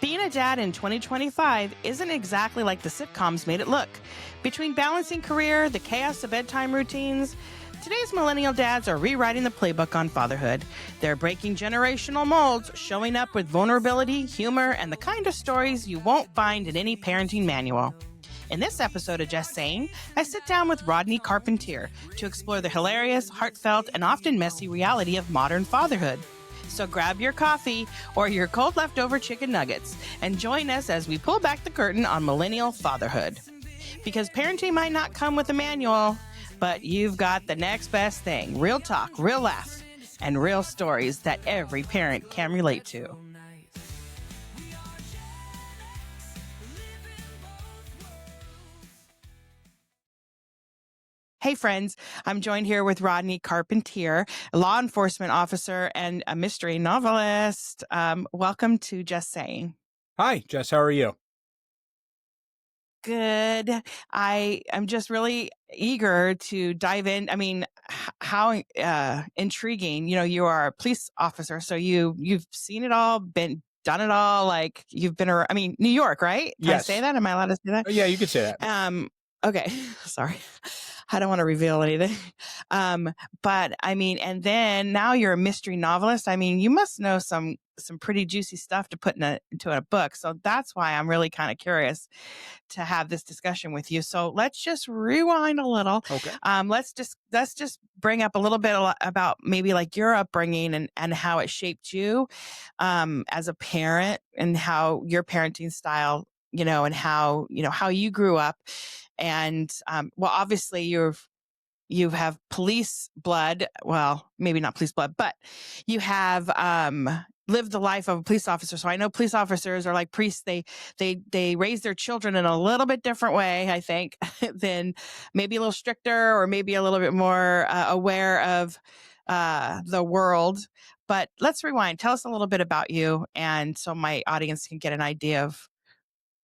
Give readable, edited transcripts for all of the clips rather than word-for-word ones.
Being a dad in 2025 isn't exactly like the sitcoms made it look. Between balancing career, the chaos of bedtime routines, today's millennial dads are rewriting the playbook on fatherhood. They're breaking generational molds, showing up with vulnerability, humor, and the kind of stories you won't find in any parenting manual. In this episode of Just Saying, I sit down with Rodney Carpentier to explore the hilarious, heartfelt, and often messy reality of modern fatherhood. So grab your coffee or your cold leftover chicken nuggets and join us as we pull back the curtain on millennial fatherhood. Because parenting might not come with a manual, but you've got the next best thing. Real talk, real laugh, and real stories that every parent can relate to. Hey, friends, I'm joined here with Rodney Carpentier, a law enforcement officer and a mystery novelist. Welcome to Just Saying. Hi, Jess. How are you? Good. I am just really eager to dive in. I mean, how intriguing. You know, you are a police officer, so you've seen it all, done it all. Like you've been around. I mean, New York, right? Can I say Yes. that? Am I allowed to say that? Yeah, you could say that. Okay. Sorry. I don't want to reveal anything. But I mean, and then now you're a mystery novelist. I mean, you must know some pretty juicy stuff to put into a book. So that's why I'm really kind of curious to have this discussion with you. So let's just rewind a little. Okay. Let's just bring up a little bit about maybe like your upbringing and how it shaped you as a parent and how your parenting style, and how you grew up. And well, obviously you have police blood. Well, maybe not police blood, but you have lived the life of a police officer. So I know police officers are like priests. They raise their children in a little bit different way, I think, than maybe a little stricter or maybe a little bit more aware of the world. But let's rewind. Tell us a little bit about you, and so my audience can get an idea of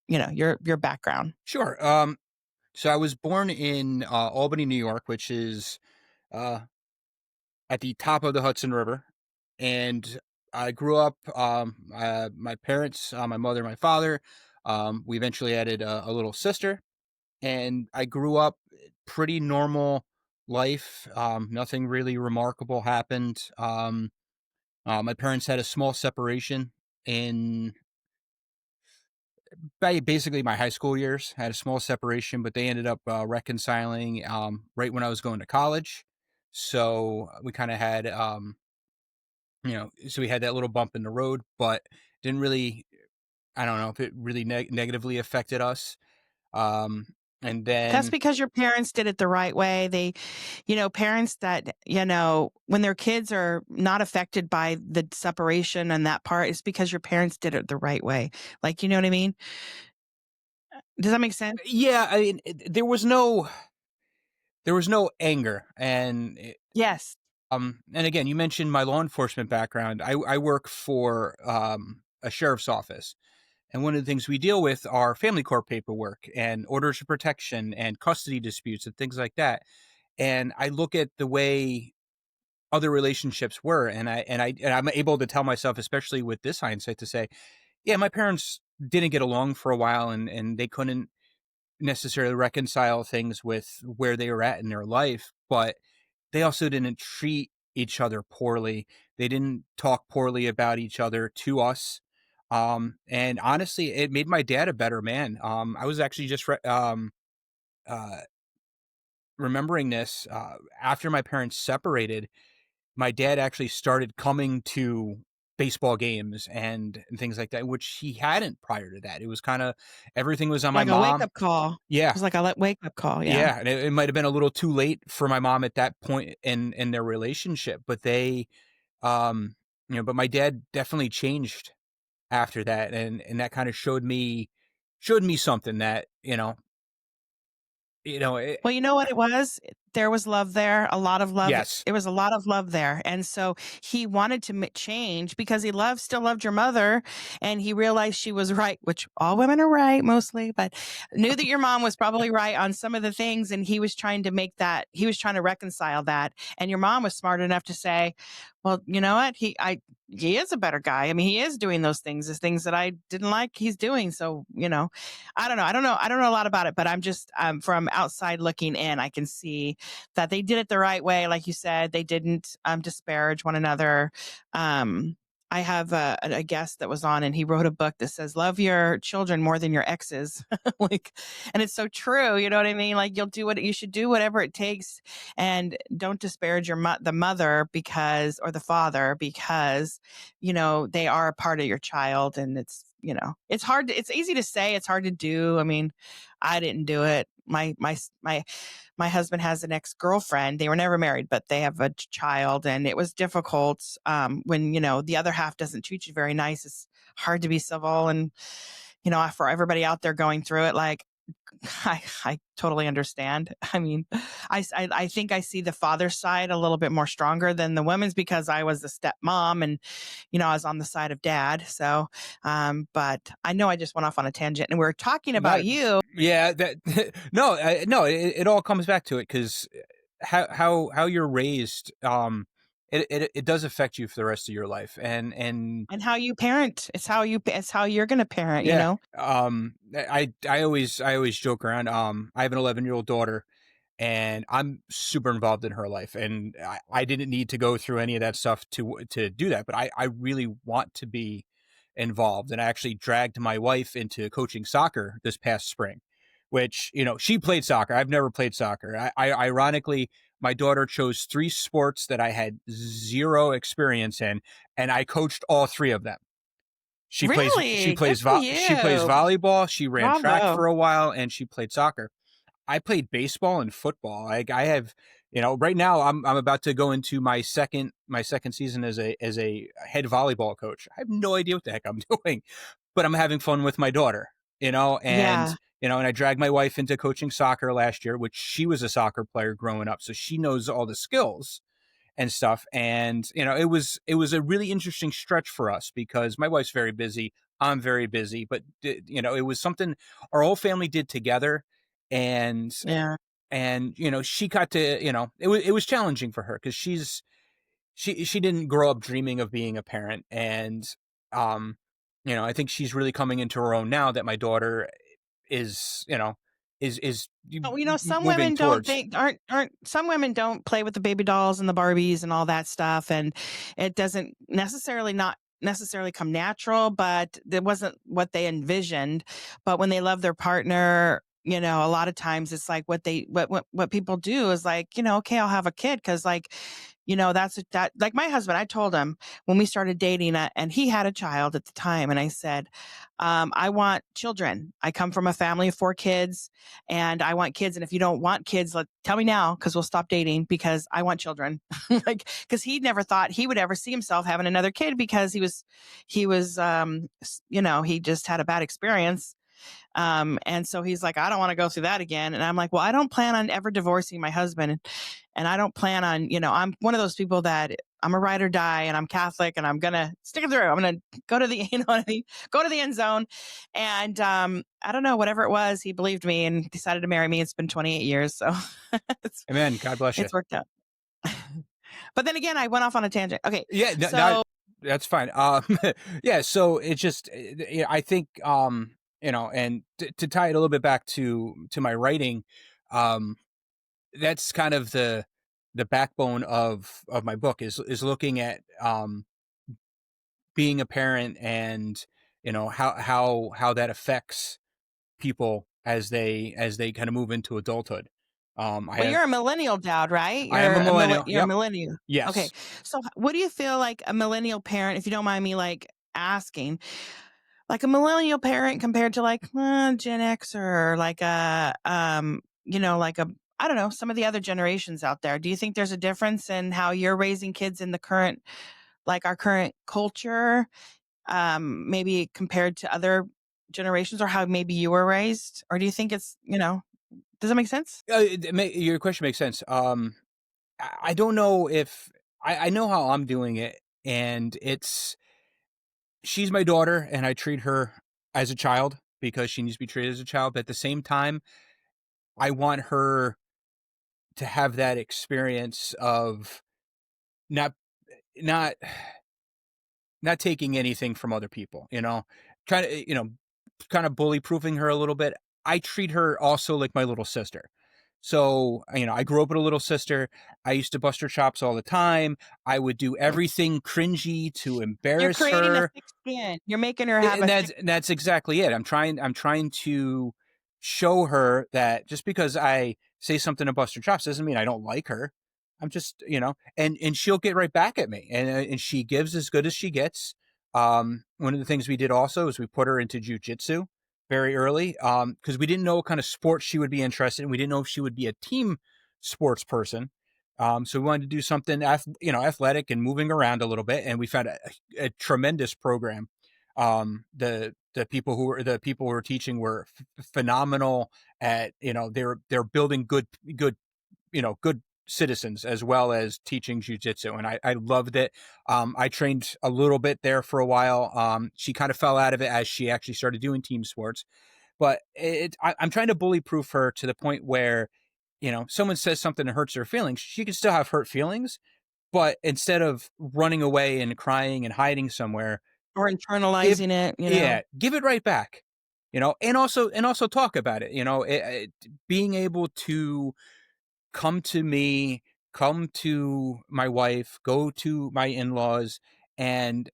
your background. Sure. So I was born in Albany, New York, which is uh, at the top of the Hudson River. And I grew up, my parents, my mother, my father, we eventually added a little sister. And I grew up pretty normal life. Nothing really remarkable happened. My parents had a small separation in basically my high school years. Had a small separation, but they ended up reconciling right when I was going to college. So we kind of had, so we had that little bump in the road, but didn't really, I don't know if it really negatively affected us. Um, and That's then, because your parents did it the right way. They, parents that, when their kids are not affected by the separation and that part, it's because your parents did it the right way. Like, you know what I mean? Does that make sense? yeah, I mean, there was no anger. Yes. And again, you mentioned my law enforcement background. I work for a sheriff's office. And one of the things we deal with are family court paperwork and orders of protection and custody disputes and things like that. And I look at the way other relationships were, and I'm able to tell myself, especially with this hindsight, to say, yeah, my parents didn't get along for a while, and they couldn't necessarily reconcile things with where they were at in their life, but they also didn't treat each other poorly. They didn't talk poorly about each other to us. And honestly, it made my dad a better man. I was actually just uh, remembering this after my parents separated. My dad actually started coming to baseball games and things like that, which he hadn't prior to that. It was kind of everything was on my Like a wake mom. up call. Yeah. It was like a wake up call. Yeah. Yeah. And it might have been a little too late for my mom at that point in their relationship, but um, but my dad definitely changed after that. And that kind of showed me something that, Well, you know what it was? There was love there, a lot of love. yes. It was a lot of love there. And so he wanted to change because he still loved your mother, and he realized she was right, which all women are right mostly, but knew that your mom was probably right on some of the things. And he was trying to reconcile that. And your mom was smart enough to say, Well, you know what? He is a better guy. I mean, he is doing those things, the things that I didn't like he's doing. So, I don't know. I don't know a lot about it, but I'm just from outside looking in, I can see that they did it the right way. Like you said, they didn't disparage one another. Um I have a guest that was on and he wrote a book that says love your children more than your exes. Like, and it's so true, you know what I mean? Like you should do whatever it takes, and don't disparage the mother because, or the father, because they are a part of your child. And it's it's easy to say, it's hard to do. I mean, I didn't do it. My husband has an ex-girlfriend. They were never married, but they have a child, and it was difficult when the other half doesn't treat you very nice. It's hard to be civil. And for everybody out there going through it, like, I totally understand. I mean, I think I see the father's side a little bit more stronger than the women's, because I was the stepmom, and I was on the side of dad. So, but I know I just went off on a tangent, and we are talking about Not, you. yeah, that no, no, it all comes back to it, because how you're raised, it does affect you for the rest of your life, and And how you parent. It's how you're going to parent, yeah, I always joke around. I have an 11-year-old daughter, and I'm super involved in her life, and I didn't need to go through any of that stuff to do that, but I really want to be involved, and I actually dragged my wife into coaching soccer this past spring, which, she played soccer. I've never played soccer. I ironically, my daughter chose 3 sports that I had zero experience in, and I coached all 3 of them. Really good for She plays you. volleyball, she ran track Bravo. for a while, and she played soccer. I played baseball and football. Like, I have, right now I'm about to go into my second season as a head volleyball coach. I have no idea what the heck I'm doing, but I'm having fun with my daughter, and Yeah. and I dragged my wife into coaching soccer last year, which she was a soccer player growing up, so she knows all the skills and stuff. And it was a really interesting stretch for us, because my wife's very busy, I'm very busy, but it was something our whole family did together. and Yeah. and she got to, it was challenging for her, because she didn't grow up dreaming of being a parent. And um I think she's really coming into her own now that my daughter is you know is Oh, some moving women don't towards. think aren't some women don't play with the baby dolls and the Barbies and all that stuff, and it doesn't not necessarily come natural, but it wasn't what they envisioned. But when they love their partner, a lot of times it's like what people do is like, okay, I'll have a kid because, like, that, like my husband, I told him when we started dating, and he had a child at the time, and I said, I want children. I come from a family of 4 kids, and I want kids. And if you don't want kids, tell me now, because we'll stop dating, because I want children. Like, because he never thought he would ever see himself having another kid, because he just had a bad experience. And so he's like, I don't want to go through that again. And I'm like, well, I don't plan on ever divorcing my husband. And I don't plan on, I'm one of those people that I'm a ride or die, and I'm Catholic, and I'm going to stick it through. I'm going to go to the, what I mean? Go to the end zone. And I don't know, whatever it was, he believed me and decided to marry me. It's been 28 years. So it's, Amen. God bless you. it's worked out. But then again, I went off on a tangent. Okay. Yeah, not So, that's fine. Yeah, so it's just, I think, and to tie it a little bit back to my writing, um, that's kind of the backbone of my book, is looking at being a parent, and how that affects people as they kind of move into adulthood. I well, have you're a millennial dad, right? I am a millennial. You're a Yep. millennial. Okay. Yes. So what do you feel like a millennial parent, if you don't mind me like asking, like a millennial parent compared to like Gen X, or like like I don't know, some of the other generations out there. Do you think there's a difference in how you're raising kids in the current, like our current culture, maybe compared to other generations, or how maybe you were raised? Or do you think it's, does that make sense? Your question makes sense. I don't know if I know how I'm doing it, and she's my daughter, and I treat her as a child, because she needs to be treated as a child. But at the same time, I want her to have that experience of not not not taking anything from other people, trying to, kind of bully proofing her a little bit. I treat her also like my little sister. So, I grew up with a little sister. I used to bust her chops all the time. I would do everything cringy to You're embarrass creating a her. thick skin. You're making her have And a that's thick. that's exactly it. I'm trying to show her that just because I say something to bust her chops doesn't mean I don't like her. I'm just, and she'll get right back at me, and she gives as good as she gets. One of the things we did also is we put her into jujitsu very early, because we didn't know what kind of sports she would be interested in. We didn't know if she would be a team sports person. So we wanted to do something, athletic and moving around a little bit, and we found a tremendous program. The people who were teaching were phenomenal at, they're building good citizens as well as teaching jujitsu, and I loved it. I trained a little bit there for a while. She kind of fell out of it as she actually started doing team sports, but I'm trying to bully proof her to the point where, someone says something that hurts her feelings, she can still have hurt feelings, but instead of running away and crying and hiding somewhere, Or give internalizing it, yeah, give it right back, and also talk about it, being able to come to me, come to my wife, go to my in-laws, and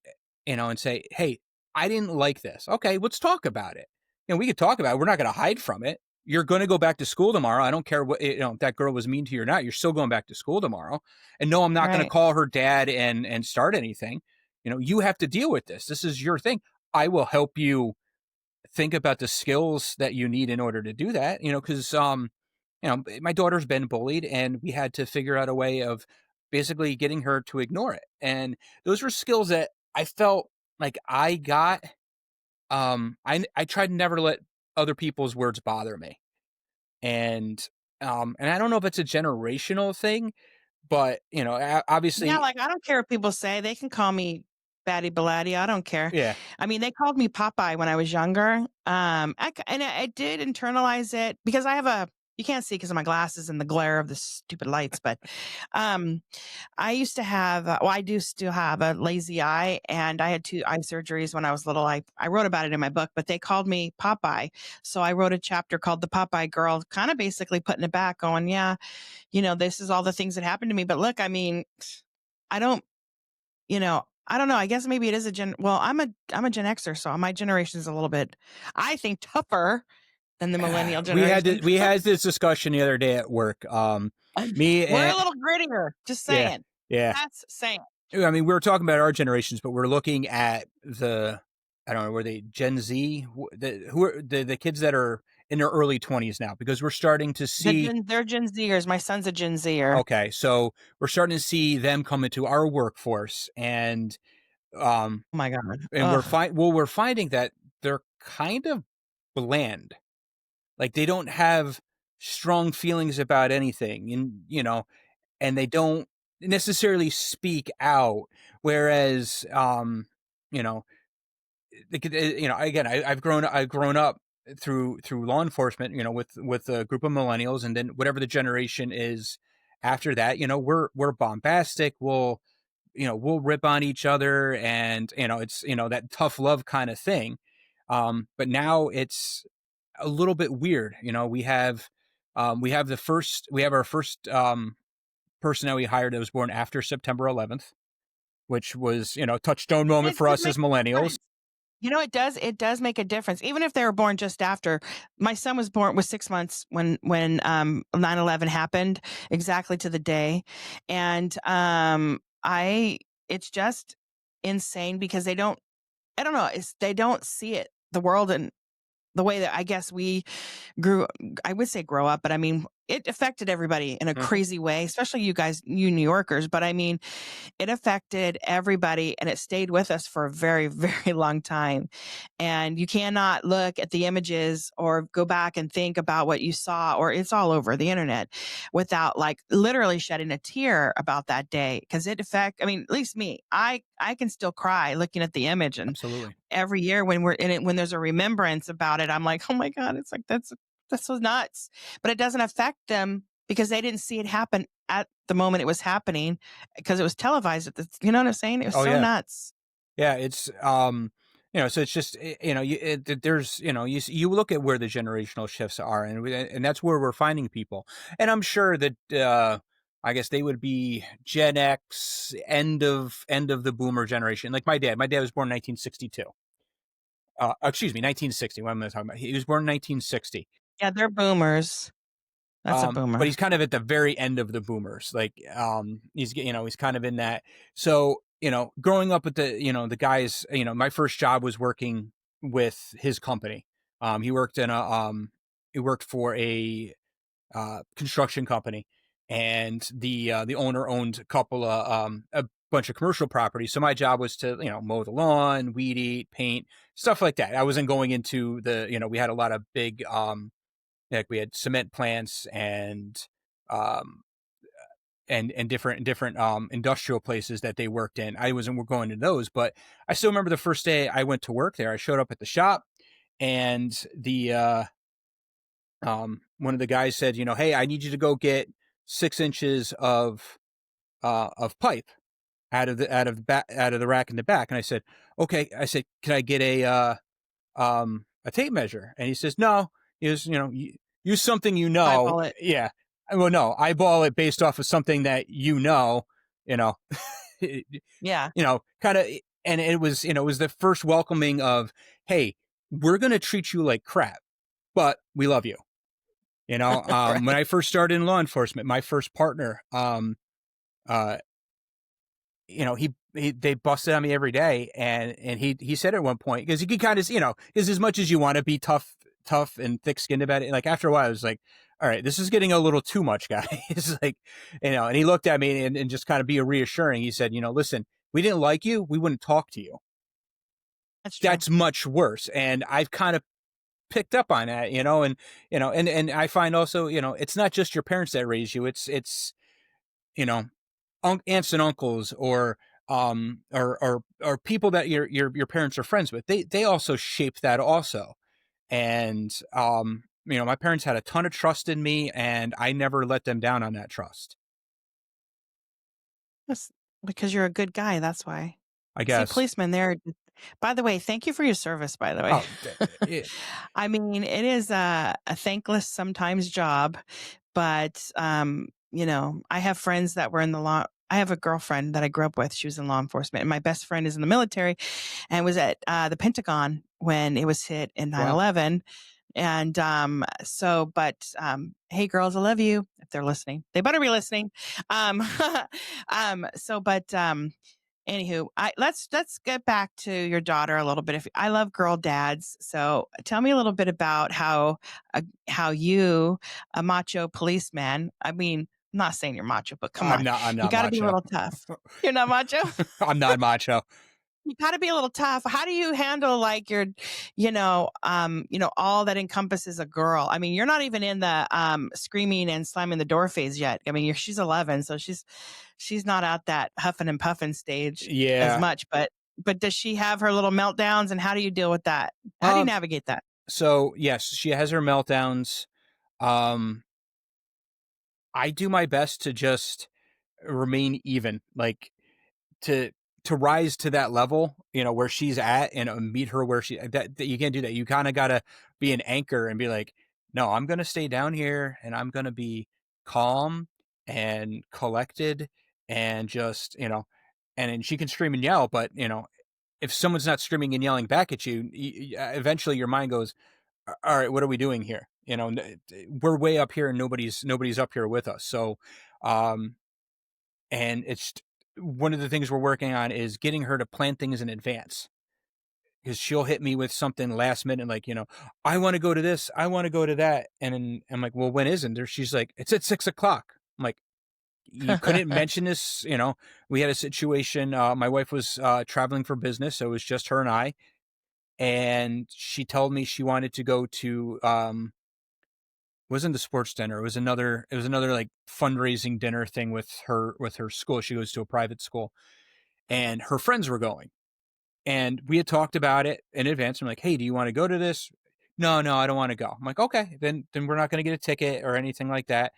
and say, "Hey, I didn't like this." Okay, let's talk about it. We could talk about it. We're not going to hide from it. You're going to go back to school tomorrow. I don't care what, if that girl was mean to you or not. You're still going back to school tomorrow. And no, I'm not going to right? call her dad and start anything. You have to deal with this. This is your thing. I will help you think about the skills that you need in order to do that. Because my daughter's been bullied, and we had to figure out a way of basically getting her to ignore it. And those were skills that I felt like I got. I tried never to let other people's words bother me. And I don't know if it's a generational thing, but Yeah, obviously, like, I don't care what people say. They can call me Batty Blatty. I don't care. yeah. I mean, they called me Popeye when I was younger. I did internalize it because I have you can't see because of my glasses and the glare of the stupid lights, but um, I used to have, well, I do still have a lazy eye, and I had 2 eye surgeries when I was little. I wrote about it in my book, but they called me Popeye. So I wrote a chapter called The Popeye Girl, kind of basically putting it back, going, yeah, this is all the things that happened to me. But look, I mean, I don't, I don't know. I guess maybe it is well, I'm a Gen Xer, so my generation is a little bit, I think, tougher than the millennial we had generation. we had this discussion the other day at work. Me We're a and little grittier, just yeah, saying. yeah. That's saying. I mean, we were talking about our generations, but we're looking at I don't know, were they Gen Z? Who are the kids that are in their early 20s now? Because we're starting to see, They're Gen Zers. My son's a Gen Zer. okay, so we're starting to see them come into our workforce, um, Oh my God. and Ugh. we're finding that they're kind of bland. Like they don't have strong feelings about anything, and they don't necessarily speak out. Whereas, you know, again, I've grown up through law enforcement, with a group of millennials, and then whatever the generation is after that, we're bombastic. We'll rip on each other, and it's that tough love kind of thing. But now it's a little bit weird. We have our first person that we hired that was born after September 11th, which was, a touchstone moment It for does us make as a millennials. difference. It does make a difference. Even if they were born just after. My son was 6 months when 9/11 happened, exactly to the day. And I it's just insane because I don't know, they don't see it, the world, and the way that I guess we grew, I would say grow up, but I mean, it affected everybody in a Mhm. crazy way, especially you guys, you New Yorkers. But I mean, it affected everybody and it stayed with us for a very, very long time. And you cannot look at the images or go back and think about what you saw, or it's all over the internet, without like literally shedding a tear about that day. Cause I mean, at least me, I can still cry looking at the image. And Absolutely. every year when we're in it, when there's a remembrance about it, I'm like, oh my God, it's like, that's so nuts. But it doesn't affect them because they didn't see it happen at the moment it was happening because it was televised you know what I'm saying? It was Oh so yeah. nuts. Yeah, it's so it's just there's you look at where the generational shifts are, and that's where we're finding people, and I'm sure that I guess they would be Gen X, end of the Boomer generation, like my dad. My dad was born in 1962. Excuse me, 1960. What am I talking about? He was born in 1960. Yeah, they're boomers. That's a But boomer. he's kind of at the very end of the boomers. Like, he's kind of in that. So, growing up with the guys, my first job was working with his company. He worked he worked for a construction company, and the owner owned a bunch of commercial properties. So my job was to, mow the lawn, weed eat, paint, stuff like that. I wasn't going into we had a lot of big, like we had cement plants um and different industrial places that they worked in. I wasn't going to those, but I still remember the first day I went to work there. I showed up at the shop, and the one of the guys said, hey, I need you to go get 6 inches of pipe out of the rack in the back. And I said, okay. I said, can I get a tape measure? And he says, no, is, use something, Eyeball it. yeah. Well, no, eyeball it based off of something that, you know, Yeah. kind of, and it was the first welcoming of, hey, we're going to treat you like crap, but we love you. When Right. I first started in law enforcement, my first partner, uh, they busted on me every day, and he said at one point, because you could kind of, because as much as you want to be tough and thick skinned about it, like after a while I was like, all right, this is getting a little too much, guy. It's like, and he looked at me and just kind of be reassuring. He said, listen, we didn't like you, we wouldn't talk to you. That's true. That's much worse. And I've kind of picked up on that, and I find also, it's not just your parents that raise you. It's you know aunts and uncles, or people that your parents are friends with. They also shape that also. And my parents had a ton of trust in me, and I never let them down on that trust, That's because you're a good guy, that's why. I See, guess. policemen, by the way, thank you for your service, by the way. Oh, I mean, it is a thankless sometimes job, but, I have friends that were in the law. I have a girlfriend that I grew up with. She was in law enforcement, and my best friend is in the military and was at the Pentagon when it was hit in nine wow. 11. And hey, girls, I love you if they're listening. They better be listening. Um, so, but, Anywho, let's get back to your daughter a little bit. If I love girl dads, so tell me a little bit about how you, a macho policeman. I mean, I'm not saying you're macho, but come on, I'm you not got to be a macho. little tough. You're not macho. I'm not macho. You got to be a little tough. How do you handle like all that encompasses a girl? I mean, you're not even in the screaming and slamming the door phase yet. I mean, she's 11, so she's not at that huffing and puffing stage as Yeah. much. But does she have her little meltdowns, and how do you deal with that? How do you um navigate that? so yes, she has her meltdowns. um I do my best to just remain even, like, to rise to that level, where she's at, and meet her where that you can't do that. You kind of got to be an anchor and be like, no, I'm going to stay down here, and I'm going to be calm and collected, and just, and then she can scream and yell, but if someone's not screaming and yelling back at you, eventually your mind goes, all right, what are we doing here? We're way up here, and nobody's up here with us. So, um, and it's one of the things we're working on is getting her to plan things in advance, because she'll hit me with something last minute, like, I want to go to this, I want to go to that. And then I'm like, well, when isn't there? She's like, it's at 6 o'clock. I'm like, you couldn't mention this. We had a situation. My wife was traveling for business, so it was just her and I. And she told me she wanted to go to wasn't the sports dinner. It was another like fundraising dinner thing with her school. She goes to a private school, and her friends were going. And we had talked about it in advance. I'm like, hey, do you want to go to this? No, I don't want to go. I'm like, okay, then we're not going to get a ticket or anything like that.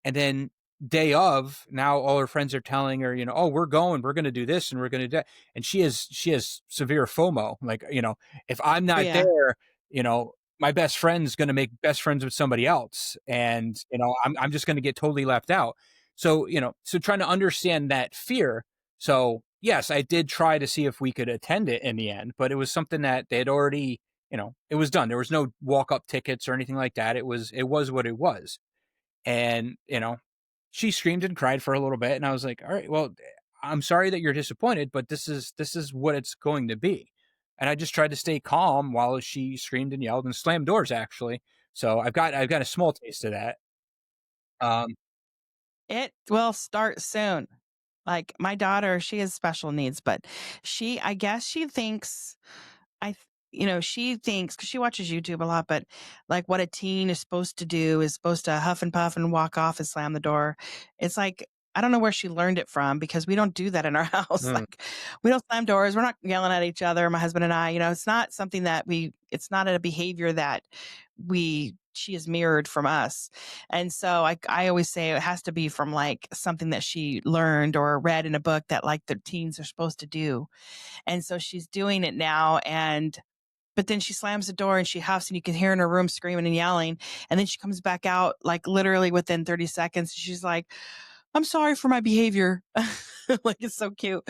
And then day of, now all her friends are telling her, oh, we're going to do this and we're going to do that. And she has severe FOMO. Like, if I'm Oh, not yeah. there, you know, my best friend's going to make best friends with somebody else. And, I'm just going to get totally left out. So, so trying to understand that fear. So yes, I did try to see if we could attend it in the end, but it was something that they had already, it was done. There was no walk up tickets or anything like that. It was what it was. And, she screamed and cried for a little bit. And I was like, all right, well, I'm sorry that you're disappointed, but this is what it's going to be. And I just tried to stay calm while she screamed and yelled and slammed doors, actually. So I've got a small taste of that. Um, It will start soon. Like my daughter, she has special needs, but I guess she thinks I, th- she thinks because she watches YouTube a lot, but like what a teen is supposed to do is supposed to huff and puff and walk off and slam the door. It's like, I don't know where she learned it from because we don't do that in our house. mm, Like we don't slam doors. We're not yelling at each other. My husband and I, it's not something it's not a behavior that she is mirrored from us. And so I always say it has to be from like something that she learned or read in a book that like the teens are supposed to do. And so she's doing it now. But then she slams the door and she huffs and you can hear in her room screaming and yelling. And then she comes back out like literally within 30 seconds. She's like, I'm sorry for my behavior. Like it's so cute.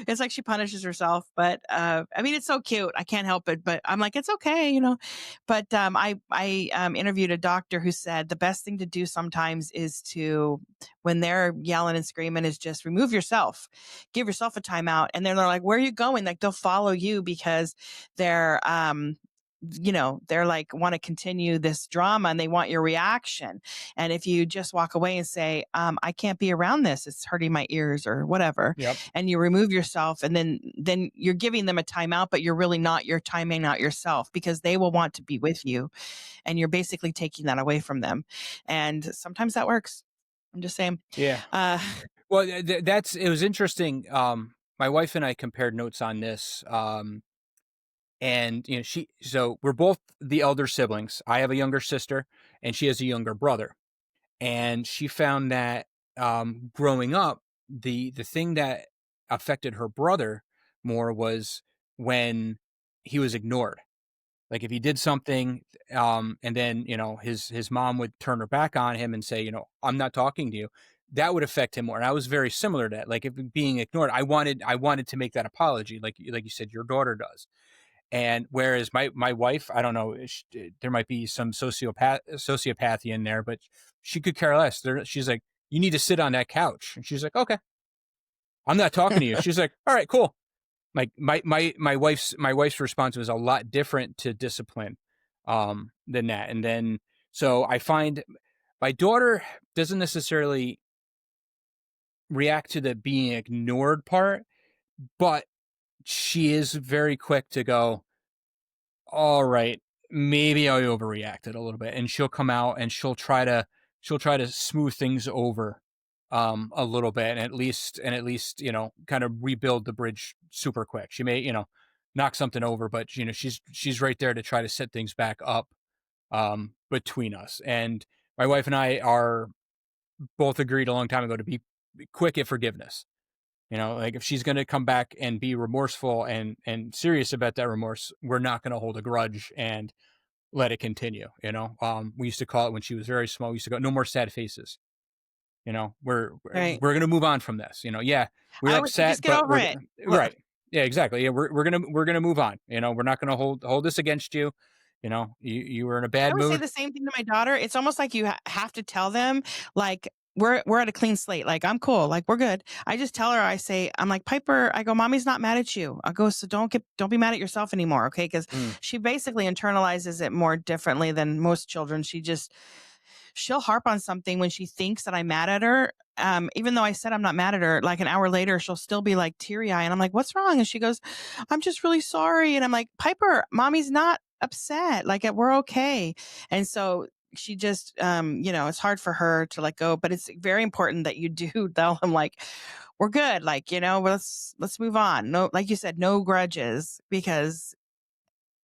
It's like she punishes herself, but I mean it's so cute. I can't help it, but I'm like it's okay. But I interviewed a doctor who said the best thing to do sometimes is to when they're yelling and screaming is just remove yourself, give yourself a timeout, and then they're like, where are you going? Like they'll follow you because they're like want to continue this drama and they want your reaction. And if you just walk away and say, I can't be around this, it's hurting my ears or whatever, yep. and you remove yourself, and then you're giving them a timeout, but you're really not. You're timing out yourself because they will want to be with you, and you're basically taking that away from them. And sometimes that works. I'm just saying. Yeah. Uh, Well, it was interesting. My wife and I compared notes on this. And so we're both the elder siblings. I have a younger sister and she has a younger brother. And she found that growing up, the thing that affected her brother more was when he was ignored. Like if he did something, and then his mom would turn her back on him and say, I'm not talking to you. That would affect him more. And I was very similar to that. Like if being ignored, I wanted to make that apology, like you said, your daughter does. And whereas my wife, I don't know, there might be some sociopathy in there, but she could care less. She's like, you need to sit on that couch, and she's like, okay, I'm not talking to you. She's like, all right, cool. Like my wife's response was a lot different to discipline, than that. And then so I find my daughter doesn't necessarily react to the being ignored part, but she is very quick to go, all right, maybe I overreacted a little bit. And she'll come out and she'll try to smooth things over a little bit, and at least, kind of rebuild the bridge super quick. She may, knock something over, but she's right there to try to set things back up between us. And my wife and I are both agreed a long time ago to be quick at forgiveness. Like if she's going to come back and be remorseful and serious about that remorse, we're not going to hold a grudge and let it continue. We used to call it when she was very small. We used to go, no more sad faces. We're right. we're gonna move on from this. Yeah, we're I always say, upset, just get but over we're it. right. Yeah, exactly. Yeah, we're gonna move on. We're not gonna hold this against you. You were in a I bad always say mood. the same thing to my daughter. It's almost like you have to tell them, like, we're at a clean slate. Like, I'm cool. Like, we're good. I just tell her, I'm like, Piper, I go, mommy's not mad at you. I go, so don't be mad at yourself anymore. Okay. Cause Mm, she basically internalizes it more differently than most children. She'll harp on something when she thinks that I'm mad at her. Even though I said I'm not mad at her, like an hour later, she'll still be like teary eyed. And I'm like, what's wrong? And she goes, I'm just really sorry. And I'm like, Piper, mommy's not upset. Like we're okay. And so she just, it's hard for her to let go, but it's very important that you do tell them like, we're good. Like, let's move on. No, like you said, no grudges because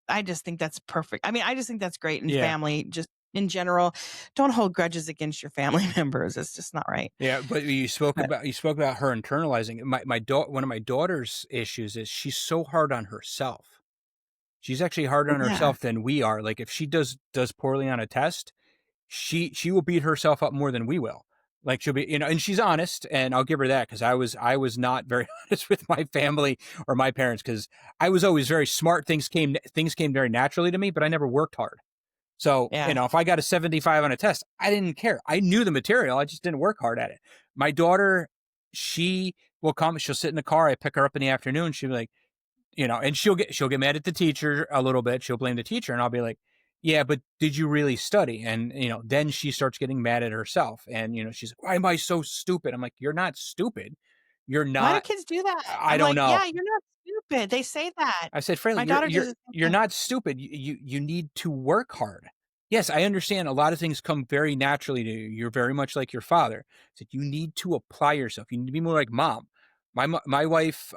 I just think that's perfect. I mean, I just think that's great in yeah. family. Just in general, don't hold grudges against your family members. It's just not right. Yeah, but But you spoke about her internalizing it. My daughter, one of my daughter's issues is she's so hard on herself. She's actually harder on yeah, herself than we are. Like if she does poorly on a test, she will beat herself up more than we will. Like she'll be, and she's honest, and I'll give her that because I was not very honest with my family or my parents because I was always very smart. Things came very naturally to me, but I never worked hard. So, yeah. if I got a 75 on a test, I didn't care. I knew the material. I just didn't work hard at it. My daughter, she will come, she'll sit in the car. I pick her up in the afternoon. She'll be like, and she'll get mad at the teacher a little bit. She'll blame the teacher and I'll be like, yeah, but did you really study? And, then she starts getting mad at herself and, she's like, why am I so stupid? I'm like, you're not stupid. You're Why do not, kids do that? I I'm don't like, know. "Yeah, you're not stupid." They say that. I said, Fraley, My you're daughter you're does the same you're thing. not stupid. You need to work hard. Yes, I understand a lot of things come very naturally to you. You're very much like your father. So you need to apply yourself. You need to be more like mom. My wife,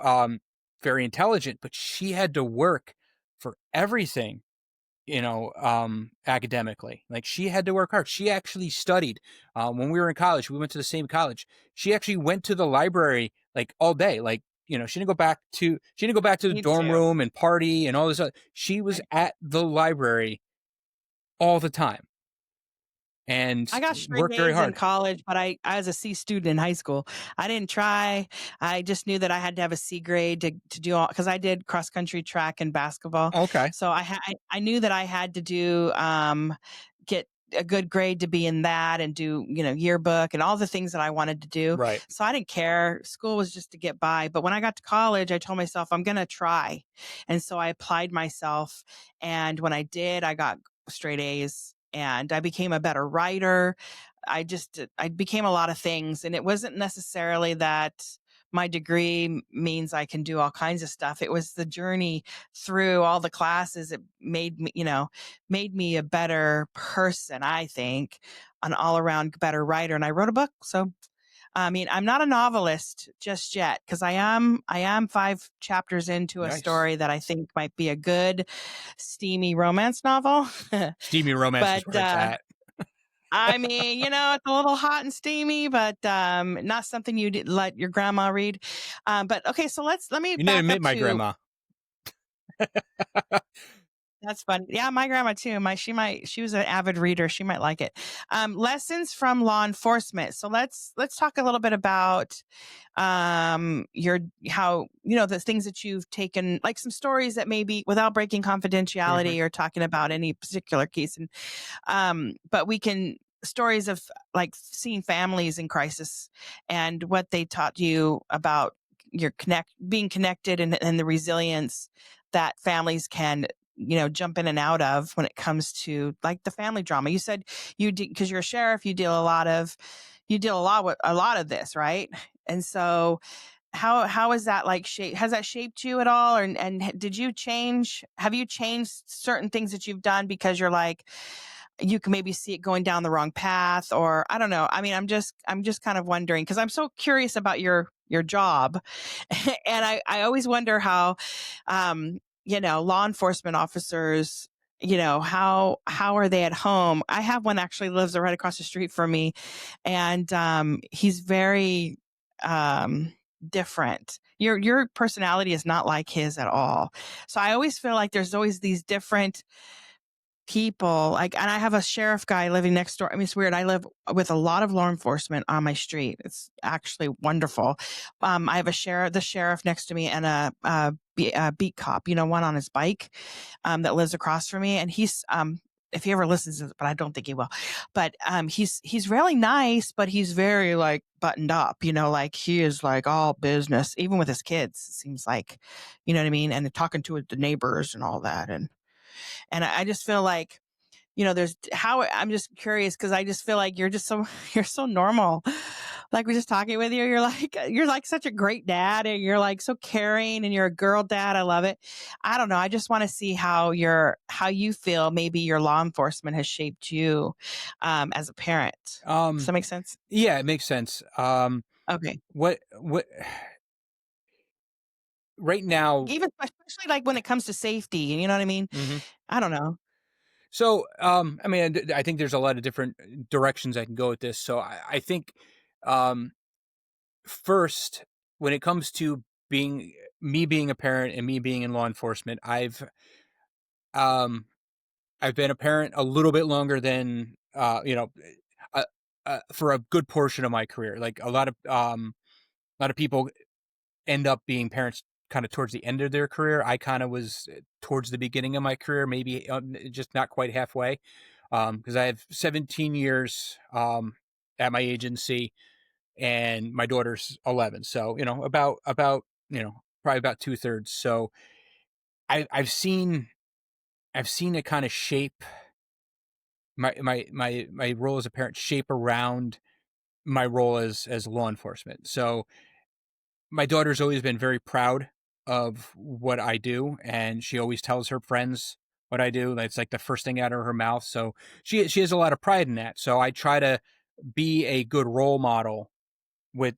very intelligent, but she had to work for everything, academically. Like she had to work hard. She actually studied. When we were in college, we went to the same college. She actually went to the library like all day. Like, she didn't go back to the Me dorm too. room and party and all this other. She was Right. at the library all the time and I got straight worked very A's in hard. college, but I was a C student in high school. I didn't try. I just knew that I had to have a C grade to do all because I did cross country, track, and basketball. Okay. So I knew that I had to do get a good grade to be in that and do yearbook and all the things that I wanted to do. Right. So I didn't care. School was just to get by. But when I got to college, I told myself I'm going to try, and so I applied myself. And when I did, I got straight A's and I became a better writer. I became a lot of things, and it wasn't necessarily that my degree means I can do all kinds of stuff. It was the journey through all the classes. It made me a better person, I think, an all around better writer. And I wrote a book. So, I mean, I'm not a novelist just yet because I am 5 chapters into a Nice. story that I think might be a good, steamy romance novel. Steamy romance is But where it's at. I mean, it's a little hot and steamy, but not something you'd let your grandma read. But okay, so let me You need to back up admit my to grandma. that's funny. Yeah, my grandma too. She was an avid reader. She might like it. Lessons from law enforcement. So let's talk a little bit about your how the things that you've taken, like some stories that maybe without breaking Mhm. confidentiality or talking about any particular case, and but we can stories of like seeing families in crisis and what they taught you about your being connected and the resilience that families can jump in and out of when it comes to like the family drama. You said you did because you're a sheriff, you deal with a lot of this, right? And so how is that like has that shaped you at all, and did you change have you changed certain things that you've done because you're like you can maybe see it going down the wrong path, or I don't know. I mean, I'm just kind of wondering because I'm so curious about your job. And I always wonder how law enforcement officers, how are they at home? I have one actually lives right across the street from me, and he's very um different. Your personality is not like his at all. So I always feel like there's always these different people, like, and I have a sheriff guy living next door. I mean, it's weird. I live with a lot of law enforcement on my street. It's actually wonderful. I have the sheriff next to me, and a beat cop, one on his bike, that lives across from me. And he's, if he ever listens to this, but I don't think he will, but, he's really nice, but he's very like buttoned up, like he is like all business, even with his kids, it seems like, you know what I mean? And talking to the neighbors and all that. And I just feel like, there's how I'm just curious because I just feel like you're just so you're so normal. Like we're just talking with you. You're like such a great dad, and you're like so caring, and you're a girl dad. I love it. I don't know. I just want to see how you feel. Maybe your law enforcement has shaped you as a parent. Does Um, that make sense? yeah, it makes sense. Okay. What right now. Even especially like when it comes to safety. You know what I mean? Mhm. I don't know. So, I mean, I think there's a lot of different directions I can go with this. So, I think, um, first, when it comes to being me being a parent and me being in law enforcement, um, I've been a parent a little bit longer than, for a good portion of my career. Like a lot of people end up being parents kind of towards the end of their career. I kind of was towards the beginning of my career, maybe just not quite halfway, because I have 17 years at my agency, and my daughter's 11. So about probably about 2/3. So I've seen it kind of shape my role as a parent shape around my role as law enforcement. So my daughter's always been very proud of what I do, and she always tells her friends what I do. That's like the first thing out of her mouth. So she has a lot of pride in that. So I try to be a good role model with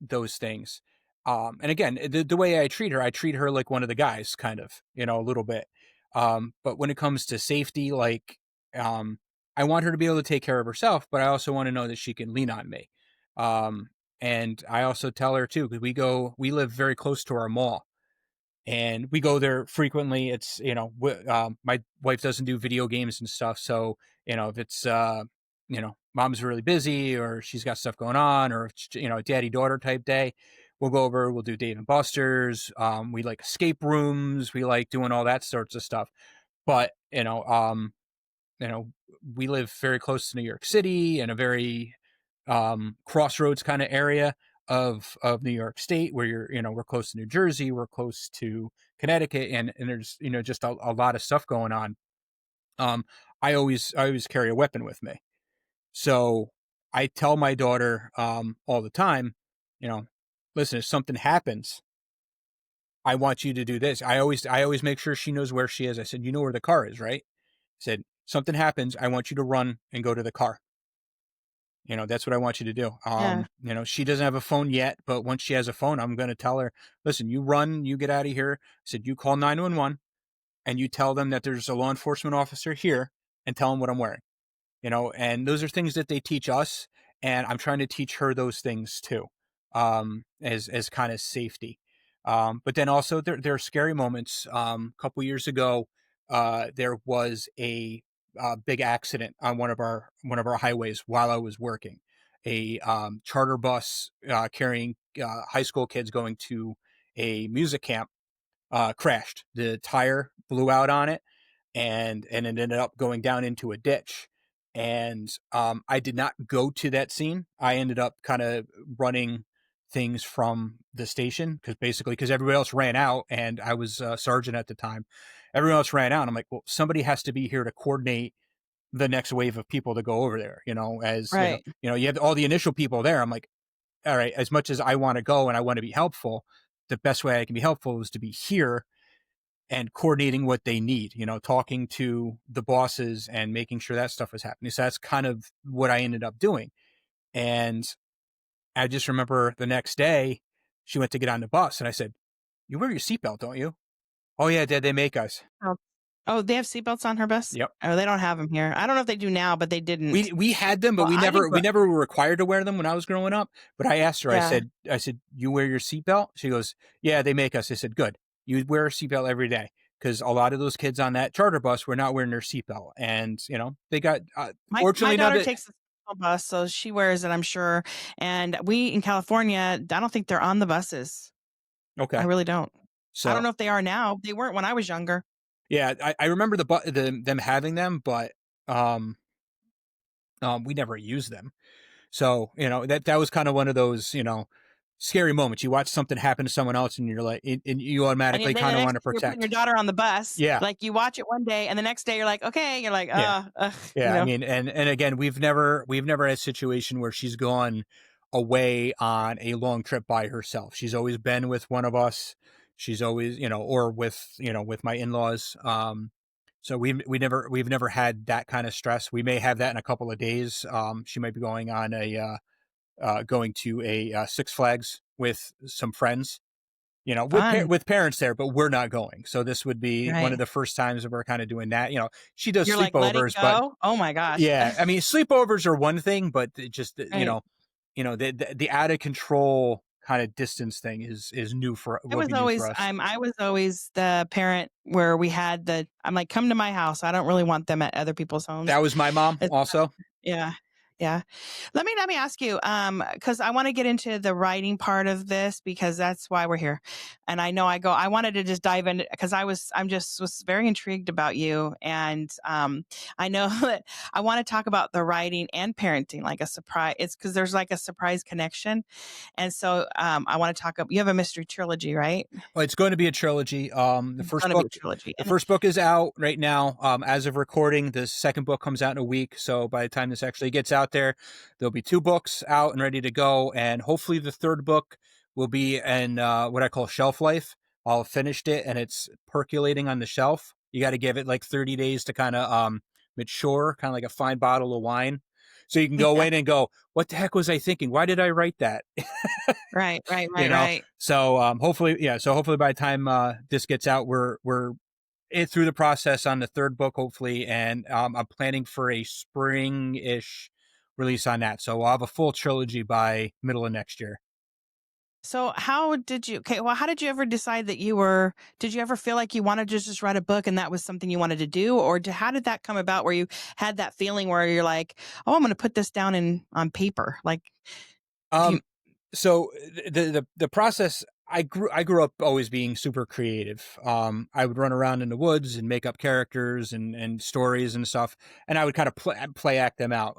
those things. And again, the way I treat her like one of the guys, kind of, a little bit. But when it comes to safety, like, um, I want her to be able to take care of herself, but I also want to know that she can lean on me. Um, and I also tell her too, because we live very close to our mall, and we go there frequently. It's my wife doesn't do video games and stuff, so if it's mom's really busy or she's got stuff going on, or if it's, daddy daughter type day, we'll go over. We'll do Dave and Buster's. We like escape rooms. We like doing all that sorts of stuff. But you know, we live very close to New York City, in a very crossroads kind of area of New York State, where we're close to New Jersey, we're close to Connecticut, and there's just a lot of stuff going on. Um, I always carry a weapon with me, so I tell my daughter all the time, you know, listen, if something happens, I want you to do this. I always make sure she knows where she is. I said, you know where the car is, right? I said, something happens, I want you to run and go to the car. That's what I want you to do. Yeah. She doesn't have a phone yet, but once she has a phone, I'm going to tell her, listen, you run, you get out of here. I said, you call 911 and you tell them that there's a law enforcement officer here, and tell them what I'm wearing. And those are things that they teach us, and I'm trying to teach her those things too, as kind of safety. But then also there are scary moments. A couple years ago, there was a big accident on one of our highways while I was working. A charter bus carrying high school kids going to a music camp crashed. The tire blew out on it, and it ended up going down into a ditch. And I did not go to that scene. I ended up kind of running things from the station, because everybody else ran out, and I was a sergeant at the time. Everyone else ran out. I'm like, well, somebody has to be here to coordinate the next wave of people to go over there. Right. You have all the initial people there. I'm like, all right, as much as I want to go and I want to be helpful, the best way I can be helpful is to be here and coordinating what they need, talking to the bosses and making sure that stuff is happening. So that's kind of what I ended up doing. And I just remember the next day she went to get on the bus, and I said, you wear your seatbelt, don't you? Oh yeah, Dad, they make us. Oh, oh, they have seatbelts on her bus? Yep. Oh, they don't have them here. I don't know if they do now, but they didn't. We had them, but Well, I didn't we grow. never were required to wear them when I was growing up. But I asked her, Yeah. I said, you wear your seatbelt? She goes, yeah, they make us. I said, good. You wear a seatbelt every day, because a lot of those kids on that charter bus were not wearing their seatbelt, and they got My fortunately not daughter that. takes the school bus, so she wears it, I'm sure. And we in California, I don't think they're on the buses. I Okay, really don't. I don't so know if they are now. They weren't when I was younger. yeah, I remember them having them, but um, we never used them. So, that was kind of one of those, scary moments. You watch something happen to someone else, and you're like, and you And automatically then the kind of next want to day you're putting your protect. daughter on the bus. Yeah. Like you watch it one day, and the next day you're like, okay, you're like, Yeah. you Yeah. I know. mean, and again, we've never had a situation where she's gone away on a long trip by herself. She's always been with one of us. She's always, or with my in-laws. So we've never had that kind of stress. We may have that in a couple of days. She might be going on going to a Six Flags with some friends. Fun. with parents there, but we're not going. So this would be one of Right. the first times that we're kind of doing that. She does You're like letting sleepovers, but go. Oh my gosh. yeah, I mean, sleepovers are one thing, but it just, Right. the out of control kind of distance thing is new for I will was be new for always us. I was always the parent where we had I'm like, come to my house. I don't really want them at other people's homes. That was my mom It's also. yeah. Yeah. Let me ask you, because I want to get into the writing part of this because that's why we're here. And I wanted to just dive in because I'm just was very intrigued about you. And I know that I want to talk about the writing and parenting, like a surprise. It's because there's like a surprise connection. And so I want to you have a mystery trilogy, right? Well, it's going to be a trilogy. It's going to be a trilogy. The And first book is out right now. As of recording, the second book comes out in a week. So by the time this actually gets out there, there'll be two books out and ready to go. And hopefully the third book will be in what I call shelf life. I'll have finished it and it's percolating on the shelf. You got to give it like 30 days to kind of mature, kind of like a fine bottle of wine. So you can go yeah, in and go, what the heck was I thinking? Why did I write that? right, right, you right, know, right. so hopefully, yeah. So hopefully by the time this gets out, we're it through the process on the third book, hopefully, and I'm planning for a spring-ish release on that. So I'll have a full trilogy by middle of next year. So how did you ever decide did you ever feel like you wanted to just write a book and that was something you wanted to do? Or how did that come about where you had that feeling where you're like, oh, I'm going to put this down on paper? Like, do you, Um, so the process. I grew up always being super creative. I would run around in the woods and make up characters and stories and stuff, and I would kind of play act them out.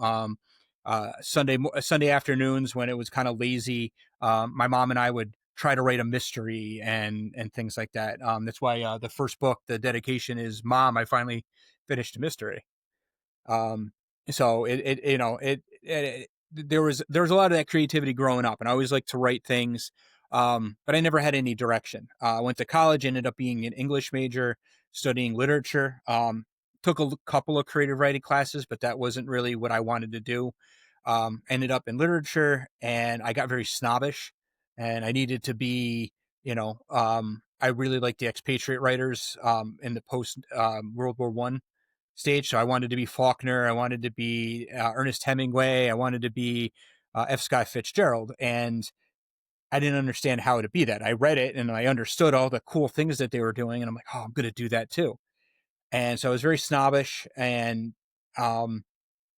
Sunday afternoons when it was kind of lazy, my mom and I would try to write a mystery and things like that. That's why the first book, the dedication is "Mom, I finally finished a mystery." Um, so there was a lot of that creativity growing up, and I always liked to write things. But I never had any direction. I went to college, ended up being an English major, studying literature. Took a couple of creative writing classes, but that wasn't really what I wanted to do. Ended up in literature, and I got very snobbish, and I needed to be, I really liked the expatriate writers in the post World War One stage. So I wanted to be Faulkner. I wanted to be Ernest Hemingway. I wanted to be F. Scott Fitzgerald. And I didn't understand how to be that. I read it and I understood all the cool things that they were doing. And I'm like, oh, I'm going to do that too. And so I was very snobbish. And um,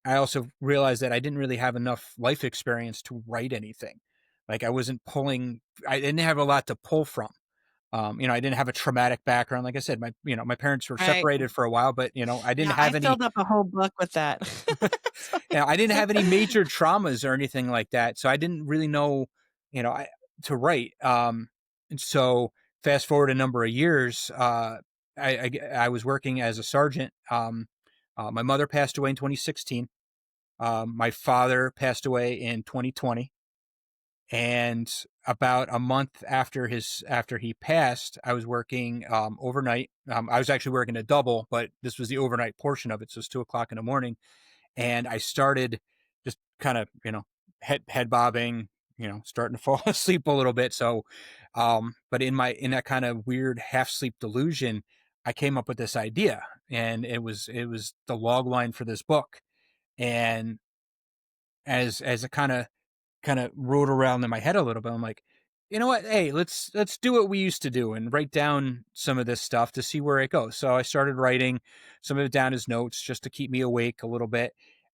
I also realized that I didn't really have enough life experience to write anything. Like I didn't have a lot to pull from. I didn't have a traumatic background. Like I said, my parents were right? separated for a while, but I didn't Yeah, I have any, filled up a whole book with that. So- I didn't have any major traumas or anything like that. So I didn't really know, to write. And so fast forward a number of years, I was working as a sergeant. My mother passed away in 2016. My father passed away in 2020. And about a month after he passed, I was working overnight. I was actually working a double, but this was the overnight portion of it. So it's 2 o'clock in the morning, and I started just kind of head bobbing, starting to fall asleep a little bit. So, but in that kind of weird half sleep delusion, I came up with this idea, and it was the log line for this book, and as it kind of rode around in my head a little bit. I'm like, you know what? Hey, let's do what we used to do and write down some of this stuff to see where it goes. So I started writing some of it down as notes just to keep me awake a little bit.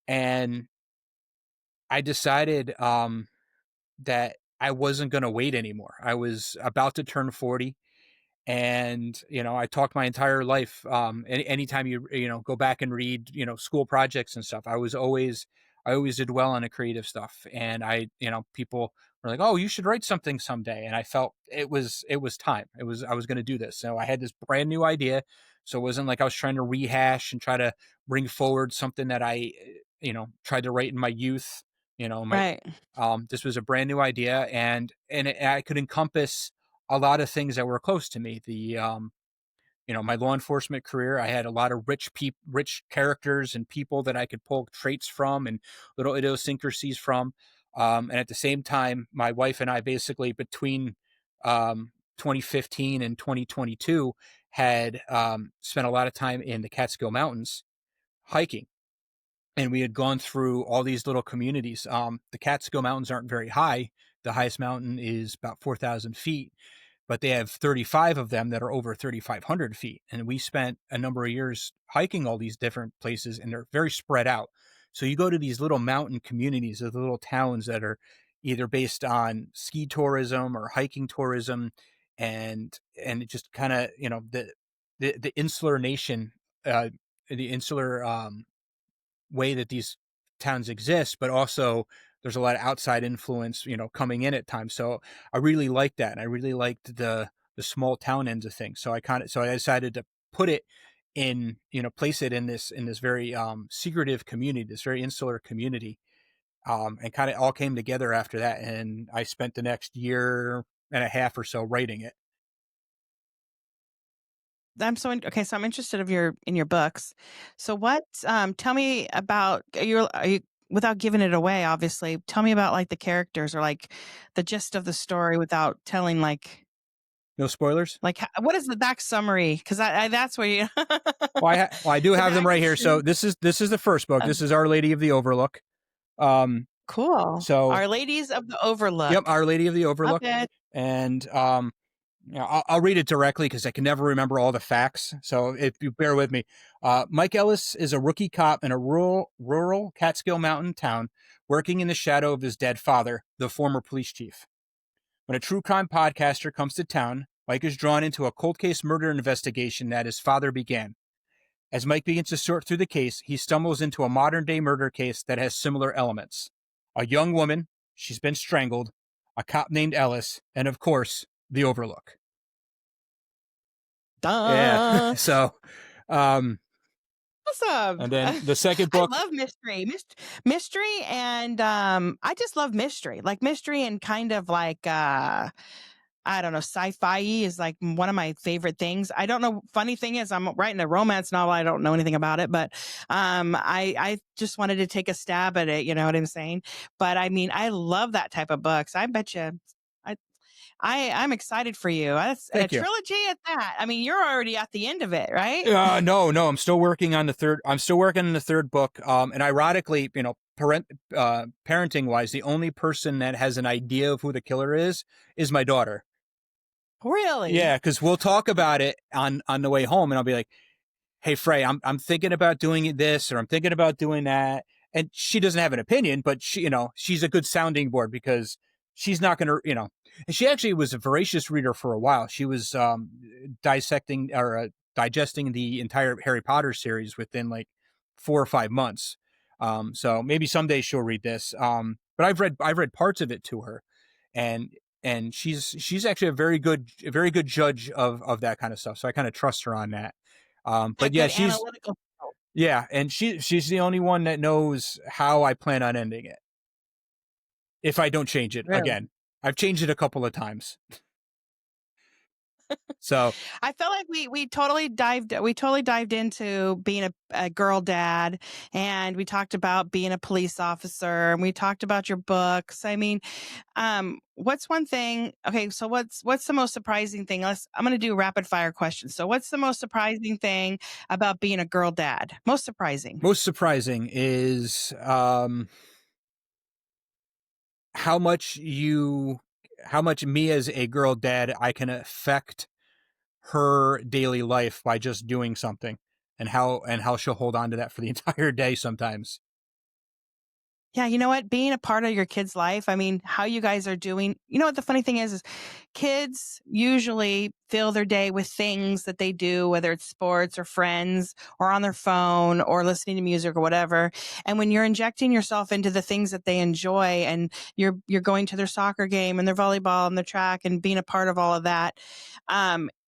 And I decided that I wasn't going to wait anymore. I was about to turn 40, and I talked my entire life. Anytime you go back and read school projects and stuff, I always did well on the creative stuff, and people were like, oh, you should write something someday, and I felt it was time. I was going to do this. So I had this brand new idea, so it wasn't like I was trying to rehash and try to bring forward something that I tried to write in my youth. My right. This was a brand new idea, and I could encompass a lot of things that were close to me. My law enforcement career, I had a lot of rich characters and people that I could pull traits from and little idiosyncrasies from. And at the same time, my wife and I basically between 2015 and 2022 had spent a lot of time in the Catskill Mountains hiking. And we had gone through all these little communities. The Catskill Mountains aren't very high. The highest mountain is about 4,000 feet, but they have 35 of them that are over 3,500 feet. And we spent a number of years hiking all these different places, and they're very spread out. So you go to these little mountain communities, the little towns that are either based on ski tourism or hiking tourism, and it just kind of, the insular nation, the insular way that these towns exist, but also there's a lot of outside influence, coming in at times. So I really liked that. And I really liked the small town ends of things. So I decided to put it in, place it in this very secretive community, this very insular community. And kind of all came together after that. And I spent the next year and a half or so writing it. Okay. So I'm interested in your books. So what? Tell me about are you without giving it away. Obviously, tell me about like the characters or like the gist of the story without telling No spoilers. like what is the back summary? Because I that's where you. Well, I do The have them back- right here. So this is the first book. This is Our Lady of the Overlook. Cool. So Our Ladies of the Overlook. Yep, Our Lady of the Overlook. Okay. And I'll read it directly because I can never remember all the facts. So if you bear with me, Mike Ellis is a rookie cop in a rural Catskill Mountain town, working in the shadow of his dead father, the former police chief. When a true crime podcaster comes to town, Mike is drawn into a cold case murder investigation that his father began. As Mike begins to sort through the case, he stumbles into a modern-day murder case that has similar elements. A young woman, she's been strangled, a cop named Ellis, and of course, the Overlook. Duh. Yeah. So, Awesome. and then the second book. I love mystery, and I just love mystery, like mystery and kind of like I don't know, sci-fi is like one of my favorite things. I don't know. Funny thing is, I'm writing a romance novel. I don't know anything about it, but I just wanted to take a stab at it. You know what I'm saying? But I mean, I love that type of books. I bet you. I'm excited for you. That's a Thank you. trilogy at that. I mean, you're already at the end of it, right? No, I'm still working on the third. I'm still working on the third book. And ironically, parenting wise, the only person that has an idea of who the killer is my daughter. Really? Yeah, because we'll talk about it on the way home, and I'll be like, "Hey, Frey, I'm thinking about doing this, or I'm thinking about doing that," and she doesn't have an opinion, but she's a good sounding board because she's not going to, and she actually was a voracious reader for a while. She was dissecting or digesting the entire Harry Potter series within like 4 or 5 months. So maybe someday she'll read this. But I've read parts of it to her, and she's actually a very good judge of that kind of stuff. So I kind of trust her on that. But yeah, she's analytical. yeah, and she's the only one that knows how I plan on ending it. If I don't change it again. I've changed it a couple of times. So I felt like we totally dived into being a girl dad, and we talked about being a police officer, and we talked about your books. I mean, what's one thing? Okay, so what's the most surprising thing? I'm going to do rapid fire questions. So what's the most surprising thing about being a girl dad? Most surprising is how much me as a girl dad, I can affect her daily life by just doing something, and how she'll hold on to that for the entire day sometimes. Yeah, you know what? Being a part of your kid's life, I mean, how you guys are doing. You know what the funny thing is kids usually fill their day with things that they do, whether it's sports or friends or on their phone or listening to music or whatever. And when you're injecting yourself into the things that they enjoy, and you're going to their soccer game and their volleyball and their track and being a part of all of that,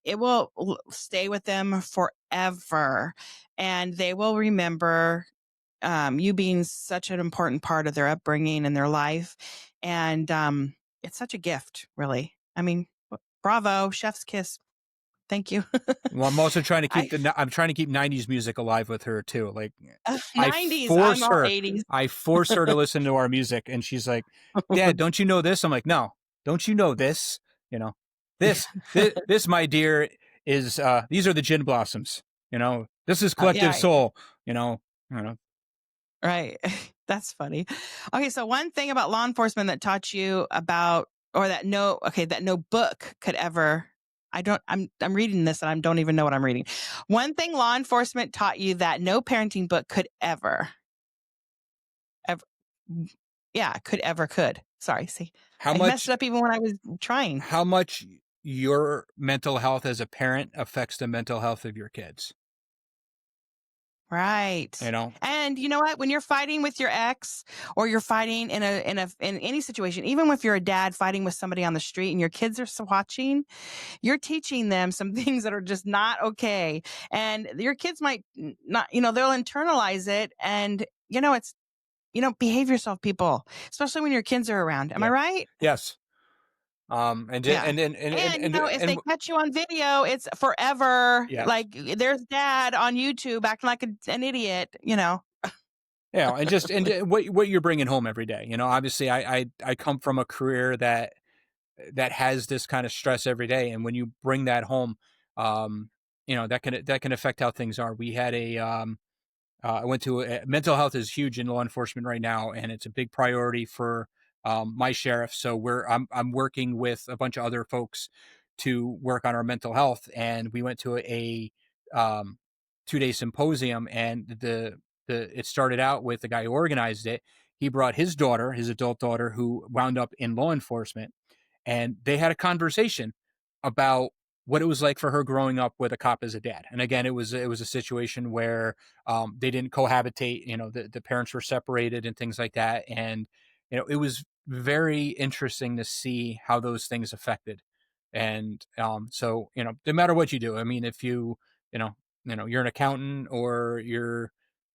it will stay with them forever, and they will remember you being such an important part of their upbringing and their life. And it's such a gift, really. I mean, bravo, chef's kiss. Thank you. Well, I'm also trying to keep I'm trying to keep 90s music alive with her too. Like 90s, I'm all 80s. I force her to listen to our music, and she's like, "Dad, don't you know this?" I'm like, "No, don't you know this?" This, my dear, is these are the gin blossoms. This is collective Yeah, soul. You know, you know. right. That's funny. Okay, so one thing about law enforcement that taught you about, or that no book could ever. I'm reading this and I don't even know what I'm reading. One thing law enforcement taught you that no parenting book could ever, yeah, could. Sorry, see, How I messed much it up even when I was trying. how much your mental health as a parent affects the mental health of your kids. You Right. know, And you know what? When you're fighting with your ex, or you're fighting in any situation, even if you're a dad fighting with somebody on the street and your kids are watching, you're teaching them some things that are just not okay. And your kids might not, they'll internalize it, and it's behave yourself, people, especially when your kids are around. Am I yeah, right? yes. And Yeah. And if they catch you on video, it's forever. yes, Like, there's dad on YouTube acting like an idiot. and just what you're bringing home every day. Obviously, I come from a career that has this kind of stress every day, and when you bring that home, that can affect how things are. We had I went to mental health is huge in law enforcement right now, and it's a big priority for my sheriff. So I'm working with a bunch of other folks to work on our mental health, and we went to a 2-day symposium, and it started out with the guy who organized it. He brought his daughter, his adult daughter, who wound up in law enforcement, and they had a conversation about what it was like for her growing up with a cop as a dad. And again, it was a situation where they didn't cohabitate. The parents were separated and things like that. And it was very interesting to see how those things affected. And so no matter what you do, I mean, if you know you're an accountant, or you're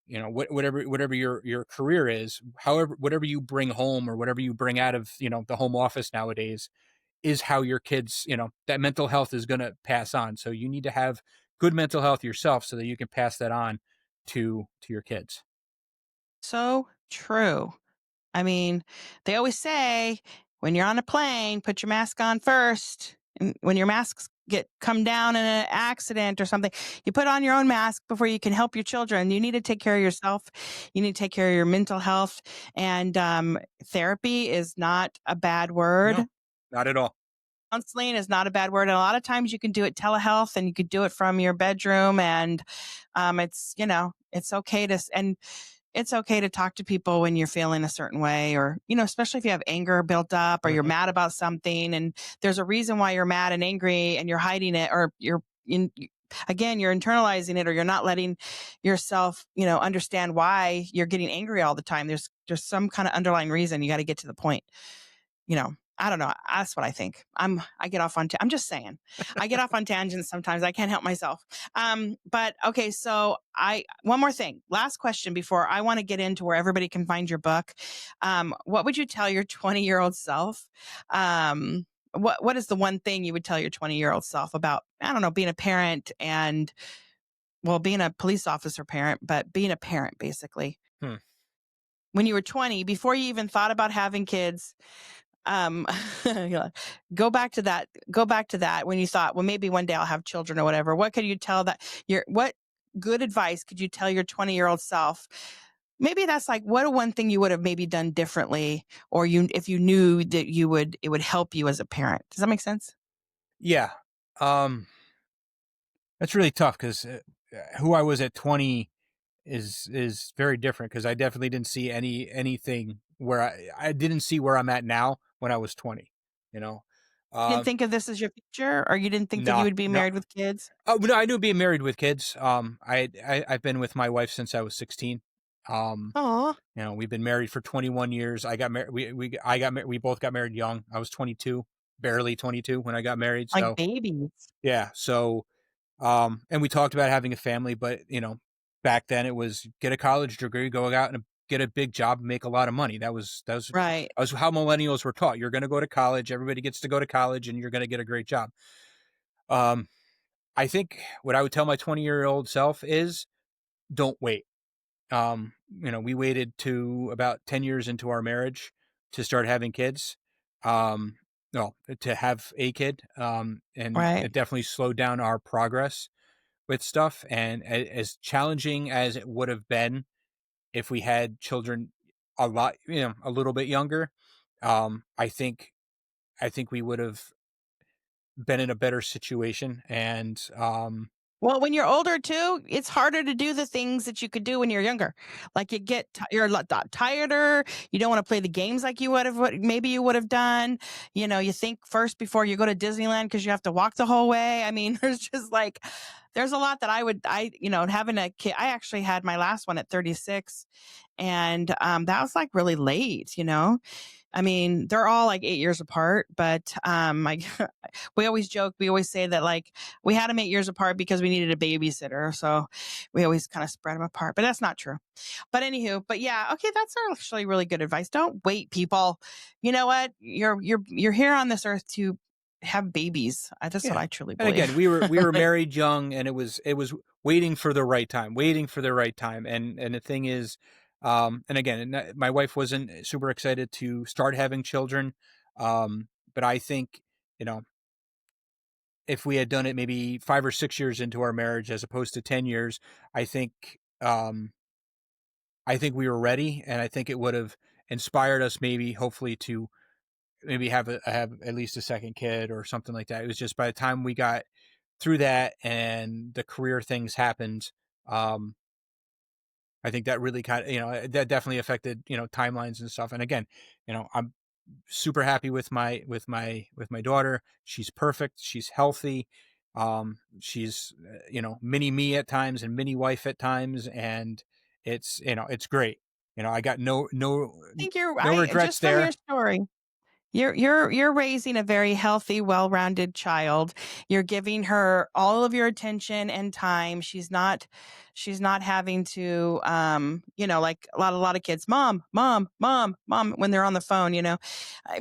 whatever your career is, however, whatever you bring home or whatever you bring out of the home office nowadays is how your kids, that mental health is going to pass on. So you need to have good mental health yourself so that you can pass that on to your kids. So true. I mean, they always say when you're on a plane, put your mask on first. And when your masks come down in an accident or something, you put on your own mask before you can help your children. You need to take care of yourself. You need to take care of your mental health. And therapy is not a bad word. No, not at all. Counseling is not a bad word. And a lot of times you can do it telehealth, and you could do it from your bedroom. And it's okay and it's okay to talk to people when you're feeling a certain way, or, especially if you have anger built up, or you're Mhm. mad about something and there's a reason why you're mad and angry and you're hiding it, or again, you're internalizing it, or you're not letting yourself, understand why you're getting angry all the time. There's some kind of underlying reason. You got to get to the point. I don't know. That's what I think. I get off on, I'm just saying, I get off on tangents sometimes. I can't help myself. But okay. So one more thing, last question before I want to get into where everybody can find your book. What would you tell your 20-year-old self? What is the one thing you would tell your 20-year-old self about, I don't know, being a parent and, well, being a police officer parent, but being a parent basically Hmm. when you were 20, before you even thought about having kids? um yeah, go back to that when you thought, well, maybe one day I'll have children or whatever. What could you tell that your what good advice could you tell your 20-year-old self? Maybe that's like, what one thing you would have maybe done differently, or if you knew that it would help you as a parent. Does that make sense? Yeah. Um, that's really tough because who I was at 20 is very different, because I definitely didn't see anything where I didn't see where I'm at now when I was 20, you know. You didn't Um, think of this as your future, or you didn't think that you no, would be no. married with kids? Oh, no, I knew being married with kids. I've been with my wife since I was 16. Um, Oh, we've been married for 21 years. I got married. We both got married young. I was 22, barely 22 when I got married. like So babies. yeah. So and we talked about having a family, but back then it was get a college degree, go out and get a big job, and make a lot of money. Right. That was how millennials were taught. You're going to go to college. Everybody gets to go to college, and you're going to get a great job. Um, I think what I would tell my 20-year-old self is don't wait. We waited to about 10 years into our marriage to start having kids. no, to have a kid, and Right. it definitely slowed down our progress with stuff. And as challenging as it would have been if we had children a lot, a little bit younger, I think we would have been in a better situation. And Well, when you're older too, it's harder to do the things that you could do when you're younger. Like you're a lot tireder. You don't want to play the games like you would have, what maybe you would have done. You think first before you go to Disneyland because you have to walk the whole way. I mean, there's a lot that having a kid. I actually had my last one at 36, and that was like really late. I mean, they're all like 8 years apart, but we always joke, we always say that like we had them 8 years apart because we needed a babysitter, so we always kind of spread them apart. But that's not true. But anywho, but yeah, okay, that's actually really good advice. Don't wait, people. You know what? You're here on this earth to have babies. That's what yeah. I truly And again, believe. we were married young, and it was waiting for the right time, waiting for the right time. And the thing is, and again, my wife wasn't super excited to start having children, but I think, you know if we had done it maybe 5 or 6 years into our marriage as opposed to 10 years, I think um, I think we were ready, and I think it would have inspired us, maybe, hopefully, to maybe have at least a second kid or something like that. It was just by the time we got through that and the career things happened, um, I think that really that definitely affected timelines and stuff. And again, I'm super happy with my daughter. She's perfect. She's healthy. She's mini me at times and mini wife at times, and it's great. I got think no I regrets just from your there. story. You're raising a very healthy, well-rounded child. You're giving her all of your attention and time. She's not having to like a lot of kids, mom, mom, mom, mom when they're on the phone,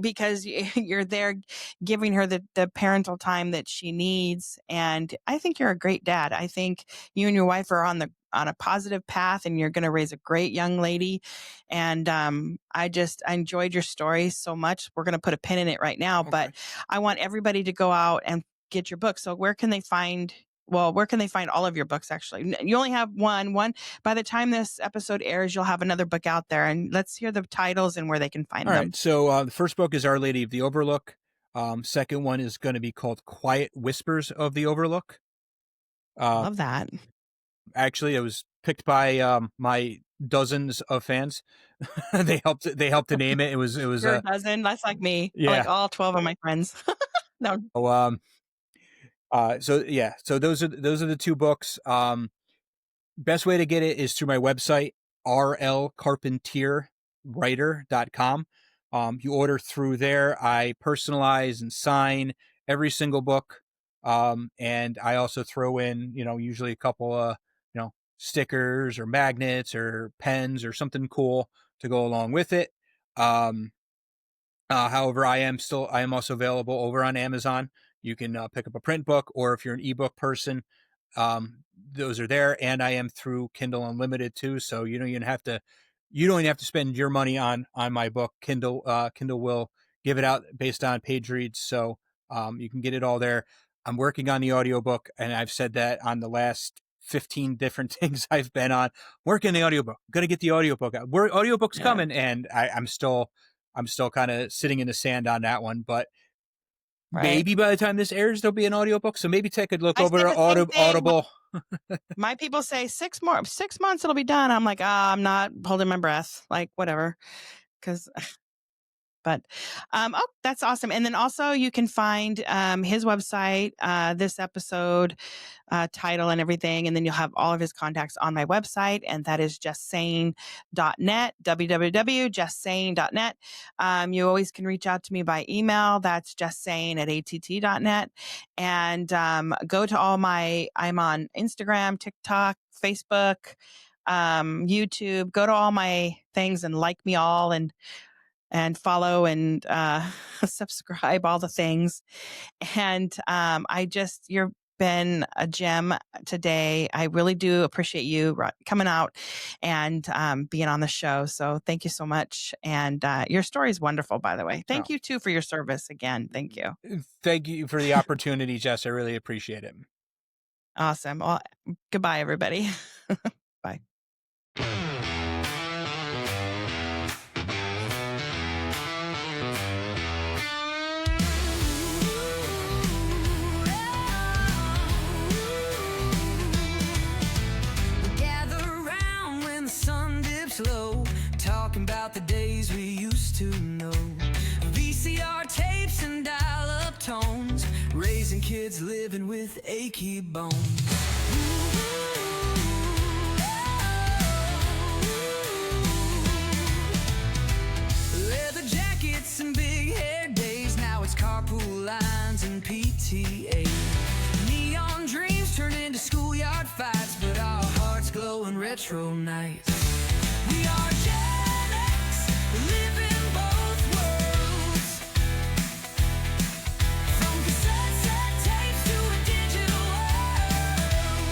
because you're there giving her the parental time that she needs. And I think you're a great dad. I think you and your wife are on a positive path, and you're going to raise a great young lady. And I enjoyed your story so much. We're going to put a pin in it right now, but Okay. I want everybody to go out and get your book. So where can they find? Well, where can they find all of your books? Actually, you only have one. One by the time this episode airs, you'll have another book out there. And let's hear the titles and where they can All find right. them. So the first book is Our Lady of the Overlook. Second one is going to be called Quiet Whispers of the Overlook. Love that. Actually, it was picked by my dozens of fans. They helped to name it. It was You're a dozen. That's like me. I like yeah. all 12 of my friends. No, So, so yeah, so those are the two books. Best way to get it is through my website, rlcarpentierwriter.com. You order through there. I personalize and sign every single book. And I also throw in, usually a couple of, stickers or magnets or pens or something cool to go along with it. Um, However, I am also available over on Amazon. You can pick up a print book, or if you're an ebook person, those are there. And I am through Kindle Unlimited too, so you don't even have to spend your money on my book. Kindle will give it out based on page reads, so you can get it all there. I'm working on the audiobook, and I've said that on the last 15 different things I've been on. Working the audiobook, gonna get the audiobook out. Audiobook's yeah, coming, and I'm still kind of sitting in the sand on that one, but right. maybe by the time this airs, there'll be an audiobook. So maybe take a look I say over the same thing. Audible. My people say 6 months it'll be done. I'm like, I'm not holding my breath. Like whatever, because but oh, that's awesome. And then also you can find his website, this episode title and everything, and then you'll have all of his contacts on my website, and that is justsaying.net, www.justsaying.net. You always can reach out to me by email. That's justsaying@att.net. And go to I'm on Instagram, TikTok, Facebook, YouTube. Go to all my things and like me all, and follow and subscribe, all the things. And you're been a gem today. I really do appreciate you coming out and being on the show. So thank you so much. And your story is wonderful, by the way. Thank Oh, you too for your service again. Thank you. thank you for the opportunity, Jess. I really appreciate it. Awesome. Well, goodbye, everybody. Bye. Gather around when the sun dips low, talking about the days we used to know. VCR tapes and dial-up tones, raising kids living with achy bones. Leather jackets and big hair days, now it's carpool lines and PTA. Neon dreams turn into schoolyard fights, but our hearts glow in retro nights. We are Gen X, living both worlds. From cassette set tapes to a digital world.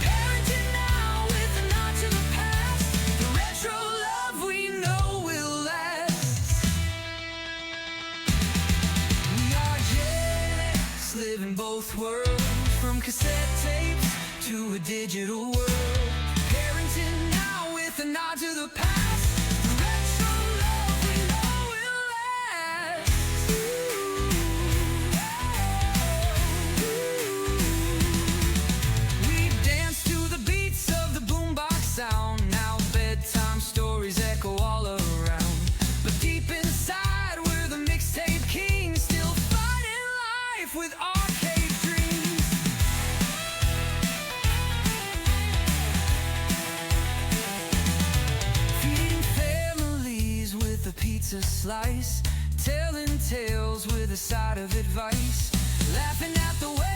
Parenting now with a nod to the past. The retro love we know will last. We are Gen X, living both worlds. From cassette tapes to a digital world. Parenting now with a nod to the past. The retro love we know will last. We dance to the beats of the boombox sound. Now bedtime stories echo all around. But deep inside we're the mixtape kings, still fighting life with arcade dreams. Feeding families with a pizza slice, telling tales with a side of advice, laughing at the way